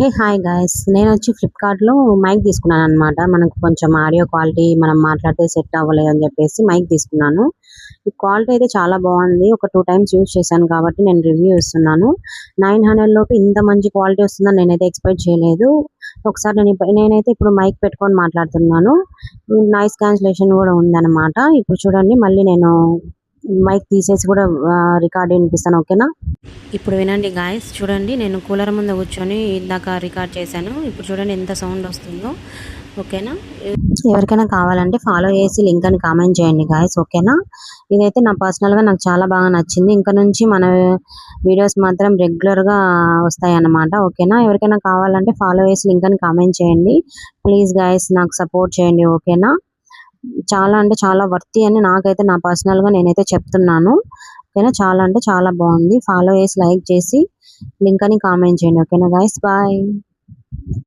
Hey hi guys, నేను వచ్చి ఫ్లిప్కార్ట్లో మైక్ తీసుకున్నాను అనమాట. మనకు కొంచెం ఆడియో క్వాలిటీ మనం మాట్లాడితే సెట్ అవ్వలేదు అని చెప్పేసి మైక్ తీసుకున్నాను. ఈ క్వాలిటీ అయితే చాలా బాగుంది. ఒక 2 టైమ్స్ యూజ్ చేశాను కాబట్టి నేను రివ్యూ ఇస్తున్నాను. 900 లోపు ఇంత మంచి క్వాలిటీ వస్తుందని నేనైతే ఎక్స్పెక్ట్ చేయలేదు. ఒకసారి నేనైతే ఇప్పుడు మైక్ పెట్టుకొని మాట్లాడుతున్నాను. నాయిస్ క్యాన్సిలేషన్ కూడా ఉందన్నమాట. ఇప్పుడు చూడండి, మళ్ళీ నేను మైక్ తీసేసి కూడా రికార్డ్ వినిపిస్తాను. ఓకేనా? ఇప్పుడు వినండి గాయస్, చూడండి, నేను కూలర్ ముందు కూర్చొని ఇందాక రికార్డ్ చేశాను. ఇప్పుడు చూడండి ఎంత సౌండ్ వస్తుందో. ఓకేనా? ఎవరికైనా కావాలంటే ఫాలో చేసి లింక్ అని కామెంట్ చేయండి గాయస్. ఓకేనా? ఇదైతే పర్సనల్గా నాకు చాలా బాగా నచ్చింది. ఇంకా నుంచి మన వీడియోస్ మాత్రం రెగ్యులర్గా వస్తాయి అన్నమాట. ఓకేనా? ఎవరికైనా కావాలంటే ఫాలో చేసి లింక్ అని కామెంట్ చేయండి. ప్లీజ్ గాయస్, నాకు సపోర్ట్ చేయండి. ఓకేనా? చాలా అంటే చాలా వర్తి అని నాకైతే పర్సనల్గా నేనైతే చెప్తున్నాను. ఓకేనా? చాలా అంటే చాలా బాగుంది. ఫాలో చేసి లైక్ చేసి లింక్ అని కామెంట్ చేయండి. ఓకేనా గైస్? బాయ్.